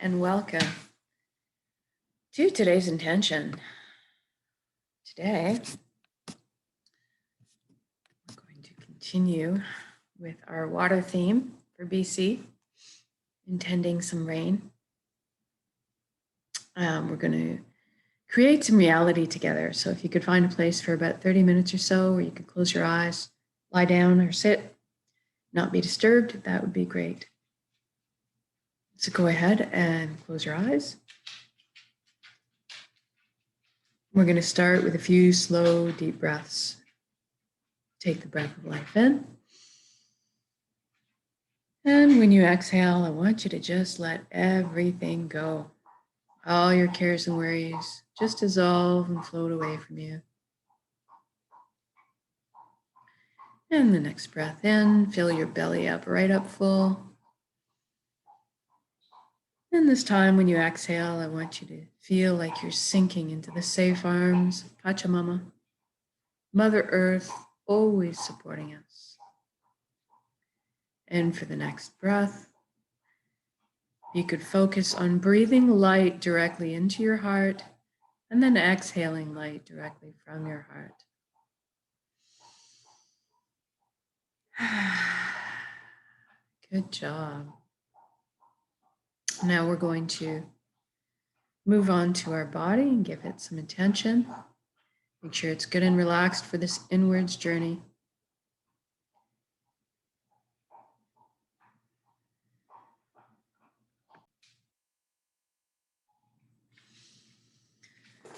and welcome to today's intention. Today, we're going to continue with our water theme for BC, intending some rain. We're going to create some reality together. So if you could find a place for about 30 minutes or so where you could close your eyes, lie down or sit, not be disturbed, that would be great. So go ahead and close your eyes. We're going to start with a few slow, deep breaths. Take the breath of life in. And when you exhale, I want you to just let everything go. All your cares and worries just dissolve and float away from you. And the next breath in, fill your belly up right up full. And this time when you exhale, I want you to feel like you're sinking into the safe arms of Pachamama, Mother Earth, always supporting us. And for the next breath, you could focus on breathing light directly into your heart and then exhaling light directly from your heart. Good job. Now we're going to move on to our body and give it some attention. Make sure it's good and relaxed for this inwards journey.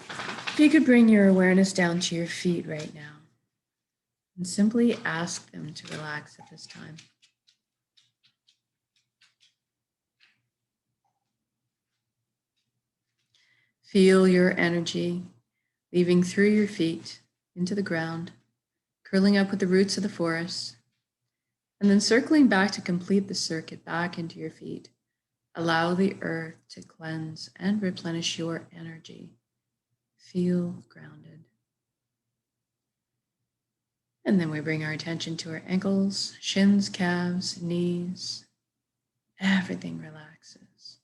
If you could bring your awareness down to your feet right now and simply ask them to relax at this time. Feel your energy leaving through your feet into the ground, curling up with the roots of the forest, and then circling back to complete the circuit back into your feet. Allow the earth to cleanse and replenish your energy. Feel grounded. And then we bring our attention to our ankles, shins, calves, knees. Everything relaxes.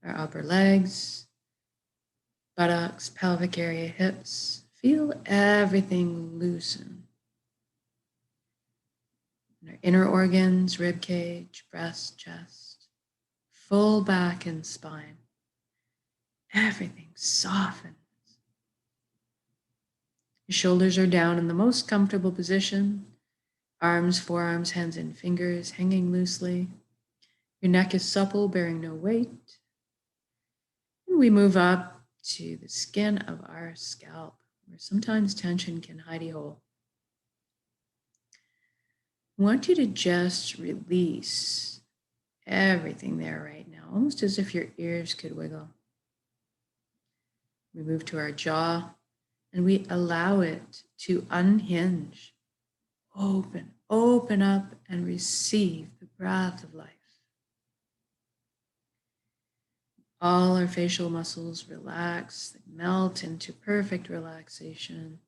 Our upper legs, buttocks, pelvic area, hips. Feel everything loosen. And our inner organs, rib cage, breast, chest, full back and spine. Everything softens. Your shoulders are down in the most comfortable position. Arms, forearms, hands, and fingers hanging loosely. Your neck is supple, bearing no weight. And we move up to the skin of our scalp, where sometimes tension can hide a hole. I want you to just release everything there right now, almost as if your ears could wiggle. We move to our jaw and we allow it to unhinge, open up and receive the breath of life. All our facial muscles relax, they melt into perfect relaxation.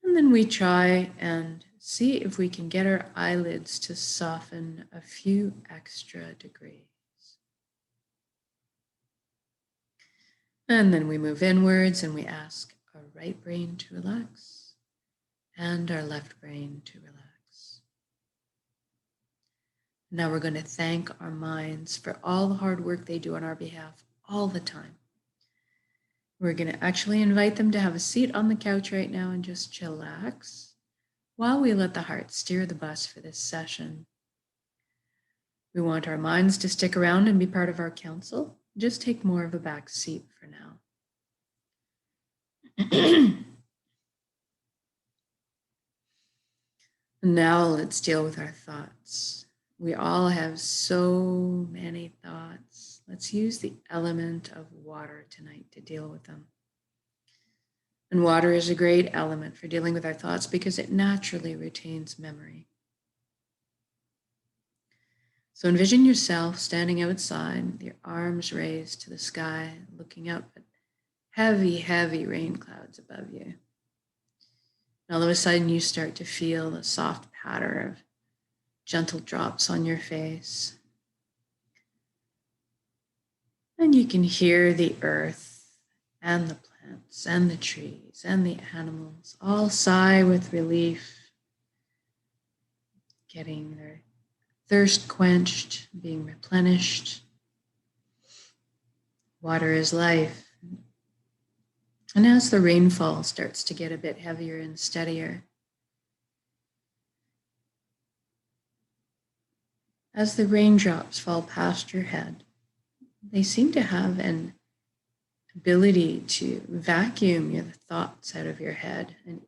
And then we try and see if we can get our eyelids to soften a few extra degrees. And then we move inwards and we ask our right brain to relax and our left brain to relax. Now we're going to thank our minds for all the hard work they do on our behalf all the time. We're going to actually invite them to have a seat on the couch right now and just chillax while we let the heart steer the bus for this session. We want our minds to stick around and be part of our council. Just take more of a back seat for now. Now let's deal with our thoughts. We all have so many thoughts. Let's use the element of water tonight to deal with them. And water is a great element for dealing with our thoughts because it naturally retains memory. So envision yourself standing outside with your arms raised to the sky, looking up at heavy, heavy rain clouds above you. And all of a sudden you start to feel the soft patter of gentle drops on your face. And you can hear the earth and the plants and the trees and the animals all sigh with relief, getting their thirst quenched, being replenished. Water is life. And as the rainfall starts to get a bit heavier and steadier, as the raindrops fall past your head, they seem to have an ability to vacuum your thoughts out of your head. And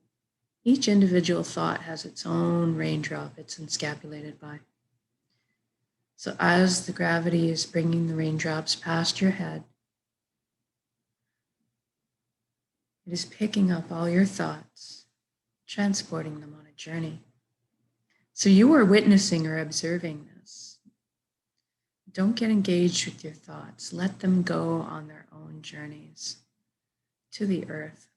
each individual thought has its own raindrop it's encapsulated by. So as the gravity is bringing the raindrops past your head, it is picking up all your thoughts, transporting them on a journey. So you are witnessing or observing this. Don't get engaged with your thoughts. Let them go on their own journeys to the earth.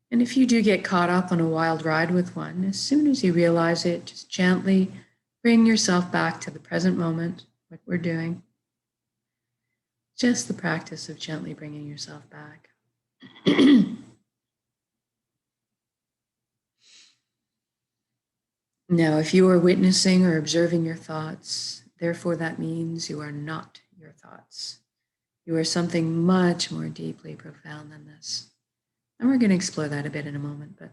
And if you do get caught up on a wild ride with one, as soon as you realize it, just gently bring yourself back to the present moment, what we're doing. Just the practice of gently bringing yourself back. Now, if you are witnessing or observing your thoughts, therefore that means you are not your thoughts. You are something much more deeply profound than this. And we're going to explore that a bit in a moment. But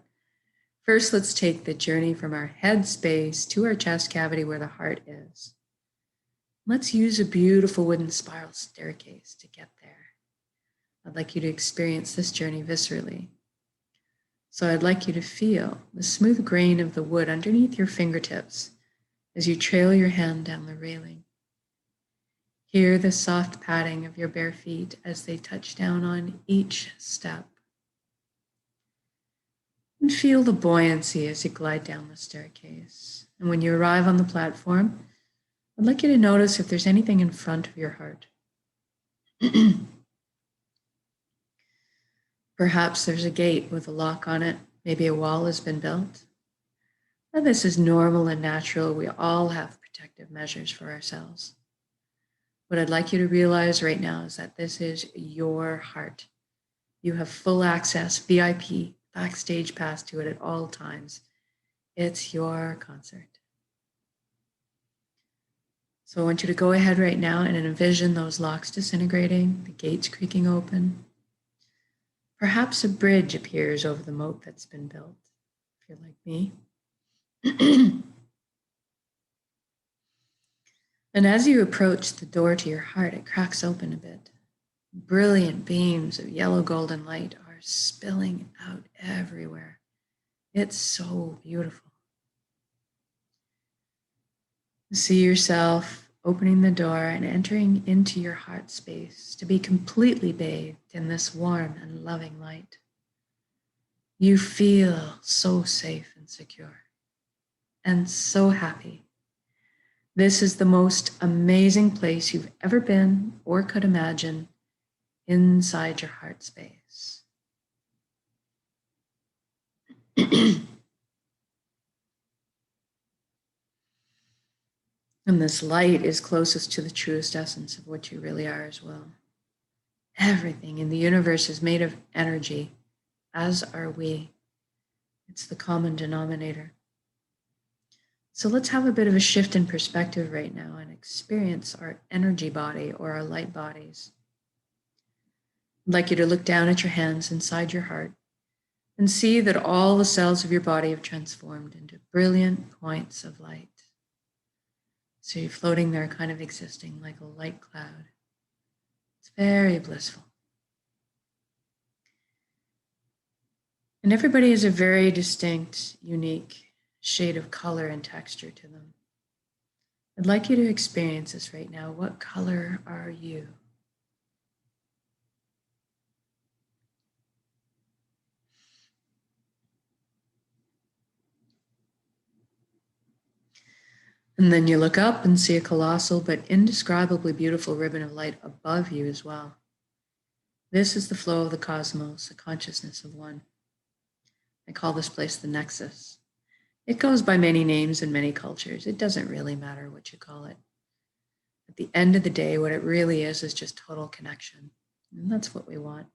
first, let's take the journey from our head space to our chest cavity where the heart is. Let's use a beautiful wooden spiral staircase to get there. I'd like you to experience this journey viscerally. So I'd like you to feel the smooth grain of the wood underneath your fingertips as you trail your hand down the railing. Hear the soft padding of your bare feet as they touch down on each step. And feel the buoyancy as you glide down the staircase. And when you arrive on the platform, I'd like you to notice if there's anything in front of your heart. Perhaps there's a gate with a lock on it. Maybe a wall has been built. And this is normal and natural. We all have protective measures for ourselves. What I'd like you to realize right now is that this is your heart. You have full access, VIP, backstage pass to it at all times. It's your concert. So I want you to go ahead right now and envision those locks disintegrating, the gates creaking open. Perhaps a bridge appears over the moat that's been built, if you're like me. And as you approach the door to your heart, it cracks open a bit. Brilliant beams of yellow golden light are spilling out everywhere. It's so beautiful. See yourself opening the door and entering into your heart space to be completely bathed in this warm and loving light. You feel so safe and secure and so happy. This is the most amazing place you've ever been or could imagine inside your heart space. And this light is closest to the truest essence of what you really are as well. Everything in the universe is made of energy, as are we. It's the common denominator. So let's have a bit of a shift in perspective right now and experience our energy body or our light bodies. I'd like you to look down at your hands inside your heart and see that all the cells of your body have transformed into brilliant points of light. So you're floating there, kind of existing like a light cloud. It's very blissful. And everybody has a very distinct, unique shade of color and texture to them. I'd like you to experience this right now. What color are you? And then you look up and see a colossal but indescribably beautiful ribbon of light above you as well. This is the flow of the cosmos, the consciousness of one. I call this place the Nexus. It goes by many names in many cultures. It doesn't really matter what you call it. At the end of the day, what it really is just total connection. And that's what we want.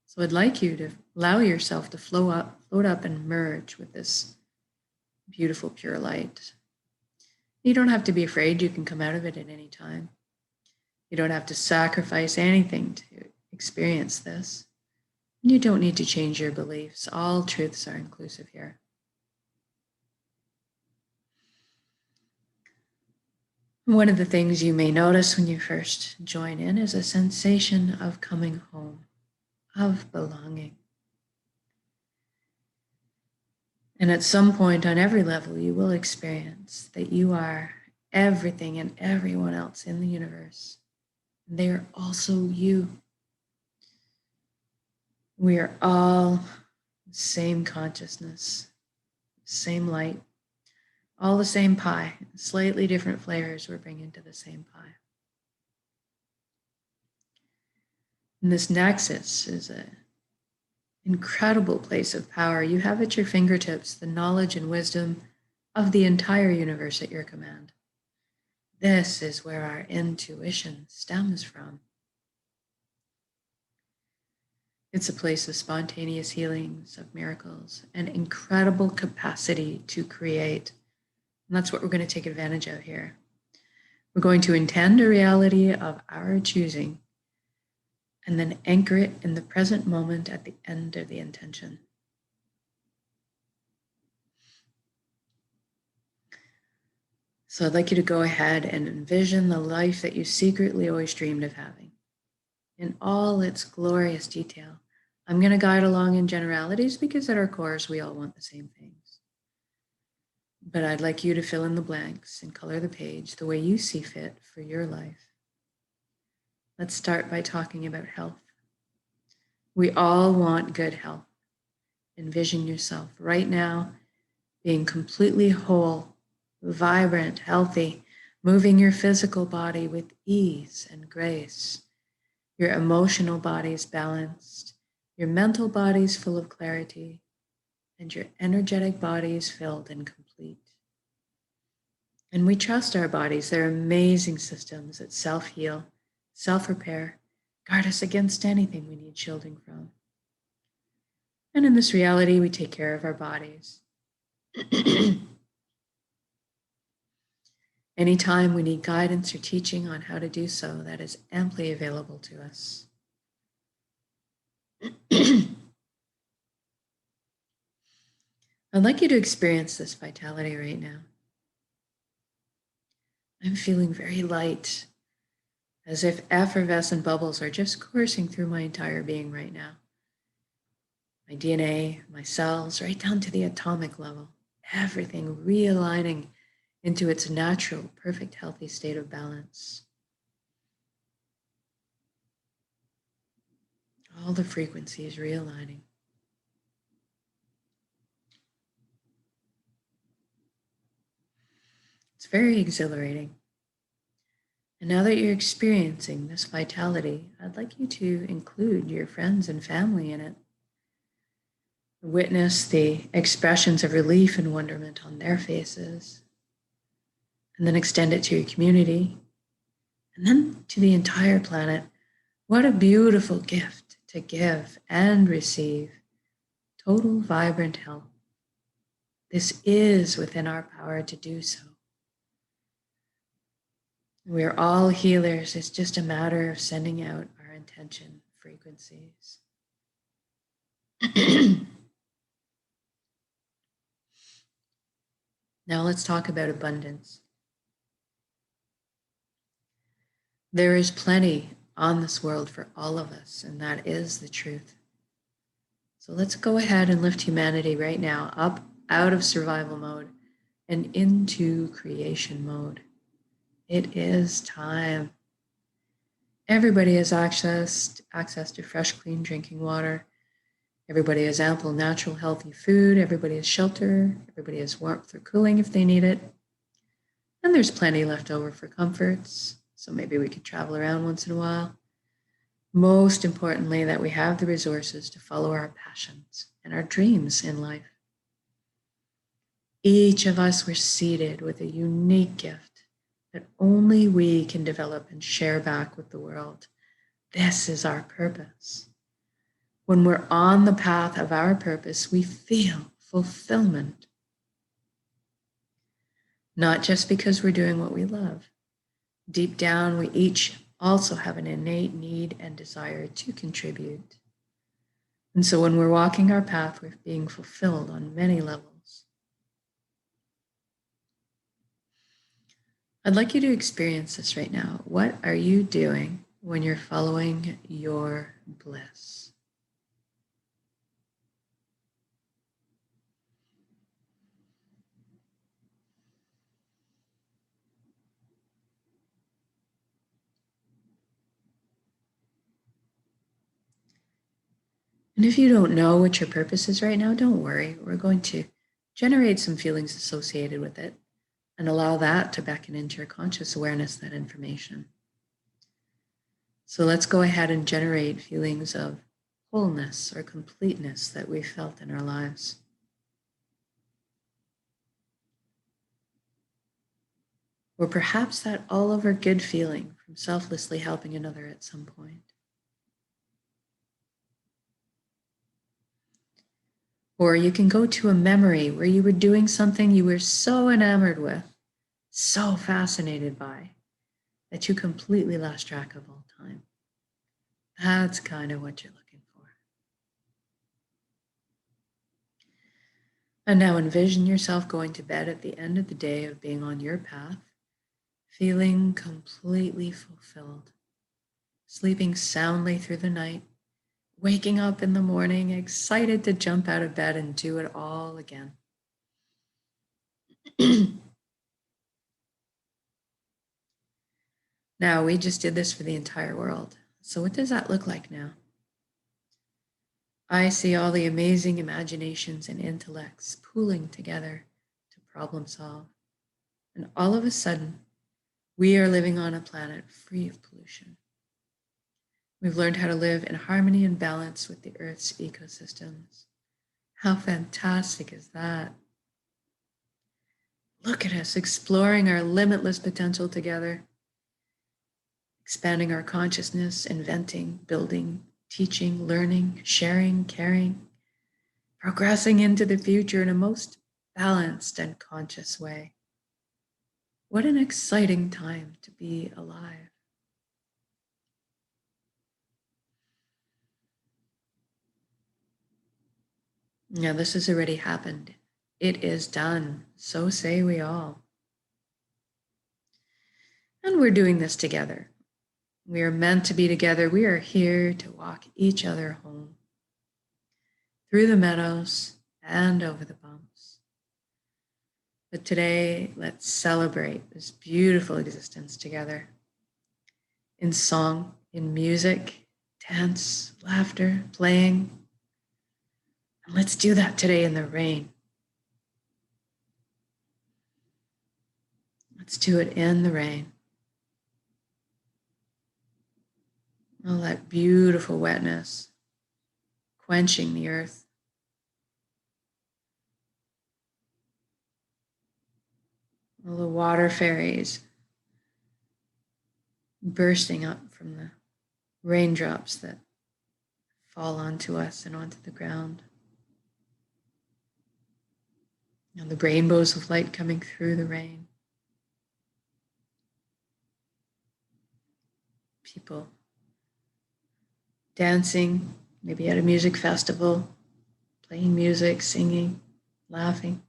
So I'd like you to allow yourself to float up and merge with this beautiful, pure light. You don't have to be afraid. You can come out of it at any time. You don't have to sacrifice anything to experience this. You don't need to change your beliefs. All truths are inclusive here. One of the things you may notice when you first join in is a sensation of coming home, of belonging. And at some point on every level, you will experience that you are everything and everyone else in the universe. And they are also you. We are all the same consciousness, same light, all the same pie, slightly different flavors we're bringing to the same pie. And this nexus is an incredible place of power. You have at your fingertips the knowledge and wisdom of the entire universe at your command. This is where our intuition stems from. It's a place of spontaneous healings, of miracles, and incredible capacity to create. And that's what we're going to take advantage of here. We're going to intend a reality of our choosing and then anchor it in the present moment at the end of the intention. So I'd like you to go ahead and envision the life that you secretly always dreamed of having in all its glorious detail. I'm going to guide along in generalities because at our cores, we all want the same things. But I'd like you to fill in the blanks and color the page the way you see fit for your life. Let's start by talking about health. We all want good health. Envision yourself right now being completely whole, vibrant, healthy, moving your physical body with ease and grace. Your emotional body is balanced, your mental body is full of clarity, and your energetic body is filled and complete. And we trust our bodies. They're amazing systems that self-heal, self-repair, guard us against anything we need shielding from. And in this reality, we take care of our bodies. Anytime we need guidance or teaching on how to do so, that is amply available to us. I'd like you to experience this vitality right now. I'm feeling very light, as if effervescent bubbles are just coursing through my entire being right now. My DNA, my cells, right down to the atomic level, everything realigning into its natural, perfect, healthy state of balance. All the frequencies realigning. It's very exhilarating. And now that you're experiencing this vitality, I'd like you to include your friends and family in it. Witness the expressions of relief and wonderment on their faces. And then extend it to your community. And then to the entire planet. What a beautiful gift to give and receive. Total vibrant health. This is within our power to do so. We're all healers. It's just a matter of sending out our intention frequencies. Now let's talk about abundance. There is plenty on this world for all of us, and that is the truth. So let's go ahead and lift humanity right now up out of survival mode and into creation mode. It is time. Everybody has access to fresh, clean drinking water. Everybody has ample, natural, healthy food. Everybody has shelter. Everybody has warmth or cooling if they need it. And there's plenty left over for comforts. So maybe we could travel around once in a while. Most importantly, that we have the resources to follow our passions and our dreams in life. Each of us were seated with a unique gift that only we can develop and share back with the world. This is our purpose. When we're on the path of our purpose, we feel fulfillment. Not just because we're doing what we love. Deep down, we each also have an innate need and desire to contribute. And so when we're walking our path, we're being fulfilled on many levels. I'd like you to experience this right now. What are you doing when you're following your bliss? And if you don't know what your purpose is right now, don't worry. We're going to generate some feelings associated with it and allow that to beckon into your conscious awareness, that information. So let's go ahead and generate feelings of wholeness or completeness that we felt in our lives. Or perhaps that all over good feeling from selflessly helping another at some point. Or you can go to a memory where you were doing something you were so enamored with, so fascinated by, that you completely lost track of all time. That's kind of what you're looking for. And now envision yourself going to bed at the end of the day of being on your path, feeling completely fulfilled, sleeping soundly through the night, waking up in the morning, excited to jump out of bed and do it all again. Now, we just did this for the entire world. So what does that look like now? I see all the amazing imaginations and intellects pooling together to problem solve. And all of a sudden, we are living on a planet free of pollution. We've learned how to live in harmony and balance with the Earth's ecosystems. How fantastic is that? Look at us exploring our limitless potential together, expanding our consciousness, inventing, building, teaching, learning, sharing, caring, progressing into the future in a most balanced and conscious way. What an exciting time to be alive. Now, this has already happened. It is done. So say we all. And we're doing this together. We are meant to be together. We are here to walk each other home through the meadows and over the bumps. But today, let's celebrate this beautiful existence together in song, in music, dance, laughter, playing. And let's do that today in the rain. Let's do it in the rain. All that beautiful wetness, quenching the earth. All the water fairies bursting up from the raindrops that fall onto us and onto the ground. And the rainbows of light coming through the rain. People dancing, maybe at a music festival, playing music, singing, laughing.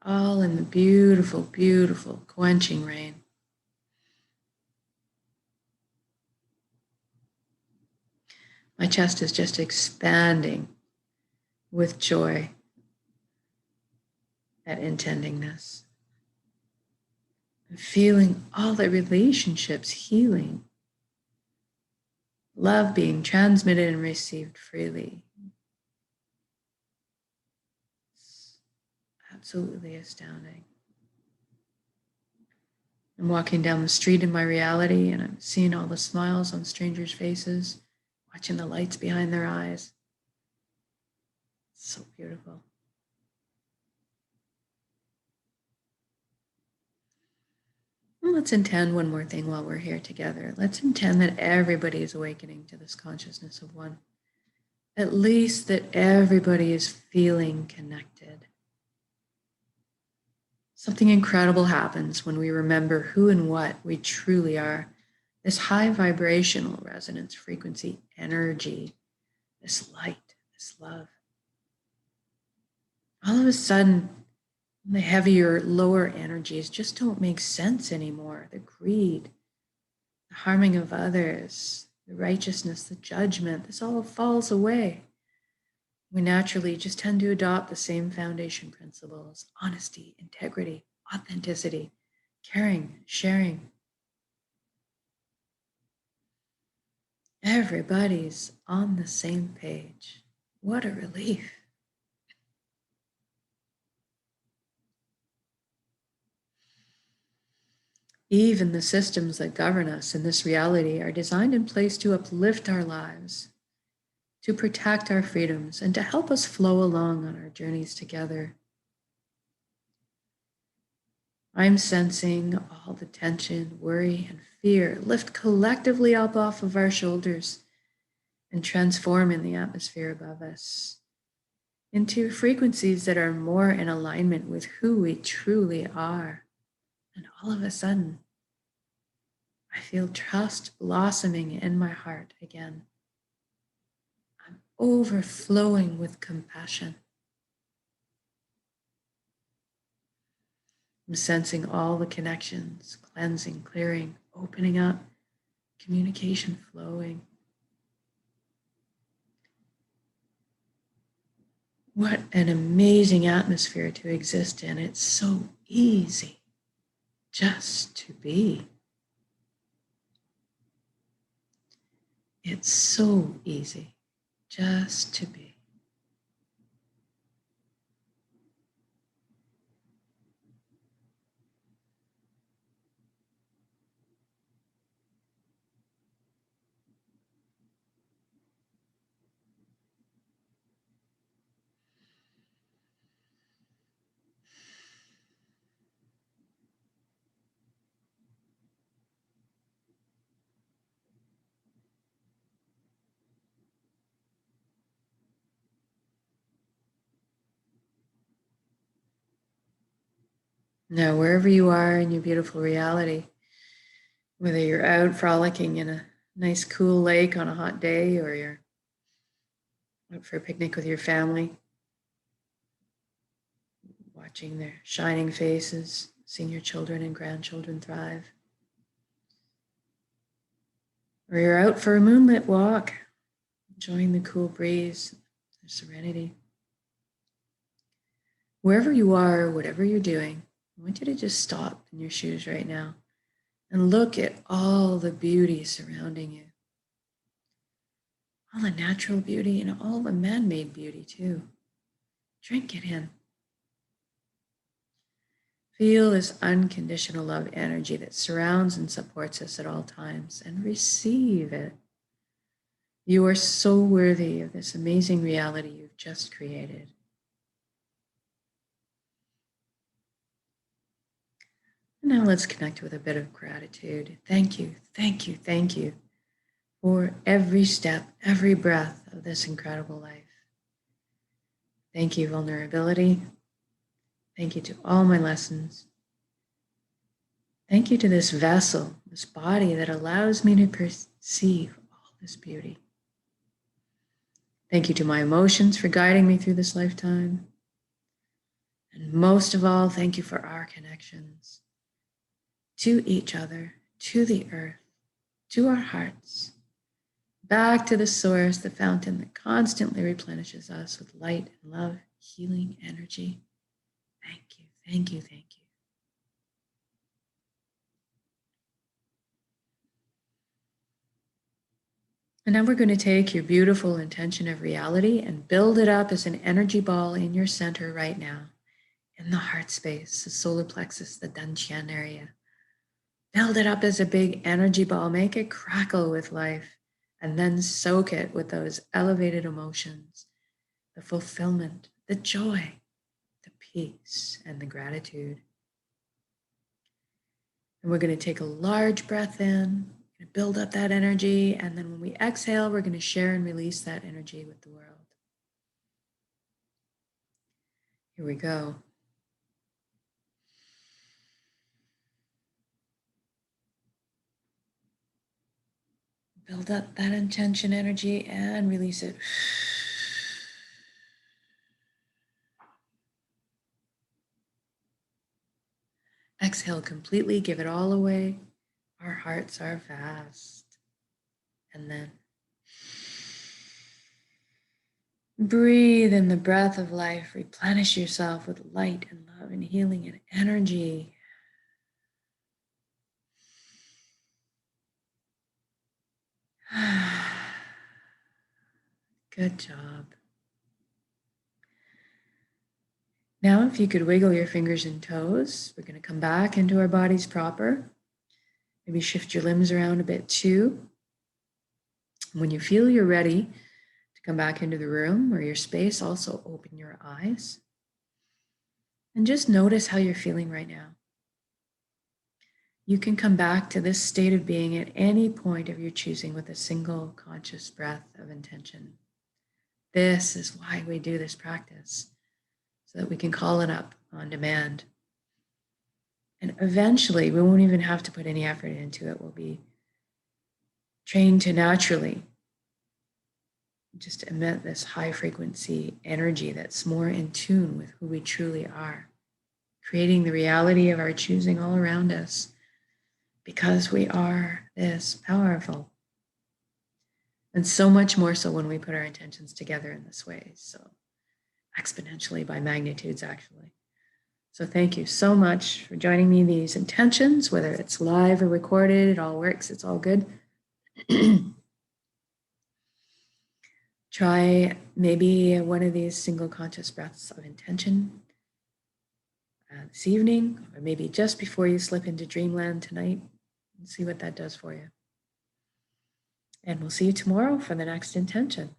All in the beautiful, beautiful, quenching rain. My chest is just expanding with joy at intending this. And feeling all the relationships healing. Love being transmitted and received freely. It's absolutely astounding. I'm walking down the street in my reality and I'm seeing all the smiles on strangers' faces, watching the lights behind their eyes. It's so beautiful. let's intend one more thing while we're here together. Let's intend that everybody is awakening to this consciousness of one. At least that everybody is feeling connected. Something incredible happens when we remember who and what we truly are. This high vibrational resonance frequency energy, this light, this love. All of a sudden, the heavier, lower energies just don't make sense anymore. The greed, the harming of others, the righteousness, the judgment, this all falls away. We naturally just tend to adopt the same foundation principles: honesty, integrity, authenticity, caring, sharing. Everybody's on the same page. What a relief. Even the systems that govern us in this reality are designed in place to uplift our lives, to protect our freedoms, and to help us flow along on our journeys together. I'm sensing all the tension, worry, and fear lift collectively up off of our shoulders and transform in the atmosphere above us into frequencies that are more in alignment with who we truly are. And all of a sudden, I feel trust blossoming in my heart again. I'm overflowing with compassion. I'm sensing all the connections, cleansing, clearing, opening up, communication flowing. What an amazing atmosphere to exist in. It's so easy just to be. It's so easy just to be. Now, wherever you are in your beautiful reality, whether you're out frolicking in a nice cool lake on a hot day, or you're out for a picnic with your family, watching their shining faces, seeing your children and grandchildren thrive, or you're out for a moonlit walk, enjoying the cool breeze, the serenity. Wherever you are, whatever you're doing, I want you to just stop in your shoes right now and look at all the beauty surrounding you. All the natural beauty and all the man-made beauty too. Drink it in. Feel this unconditional love energy that surrounds and supports us at all times, and receive it. You are so worthy of this amazing reality you've just created. And now let's connect with a bit of gratitude. Thank you, thank you, thank you for every step, every breath of this incredible life. Thank you, vulnerability. Thank you to all my lessons. Thank you to this vessel, this body that allows me to perceive all this beauty. Thank you to my emotions for guiding me through this lifetime. And most of all, thank you for our connections to each other, to the earth, to our hearts, back to the source, the fountain that constantly replenishes us with light and love, healing energy. Thank you, thank you, thank you. And now we're going to take your beautiful intention of reality and build it up as an energy ball in your center right now, in the heart space, the solar plexus, the Dantian area. Build it up as a big energy ball, make it crackle with life, and then soak it with those elevated emotions, the fulfillment, the joy, the peace, and the gratitude. And we're going to take a large breath in, build up that energy. And then when we exhale, we're going to share and release that energy with the world. Here we go. Build up that intention energy and release it. Exhale completely, give it all away. Our hearts are vast. And then breathe in the breath of life. Replenish yourself with light and love and healing and energy. Good job. Now, if you could wiggle your fingers and toes, we're going to come back into our bodies proper. Maybe shift your limbs around a bit too. When you feel you're ready to come back into the room or your space, also open your eyes. And just notice how you're feeling right now. You can come back to this state of being at any point of your choosing with a single conscious breath of intention. This is why we do this practice, so that we can call it up on demand. And eventually, we won't even have to put any effort into it. We'll be trained to naturally just emit this high frequency energy that's more in tune with who we truly are, creating the reality of our choosing all around us, because we are this powerful. And so much more so when we put our intentions together in this way. So exponentially by magnitudes, actually. So thank you so much for joining me in these intentions, whether it's live or recorded, it all works, it's all good. Try maybe one of these single conscious breaths of intention this evening, or maybe just before you slip into dreamland tonight, and see what that does for you. And we'll see you tomorrow for the next intention.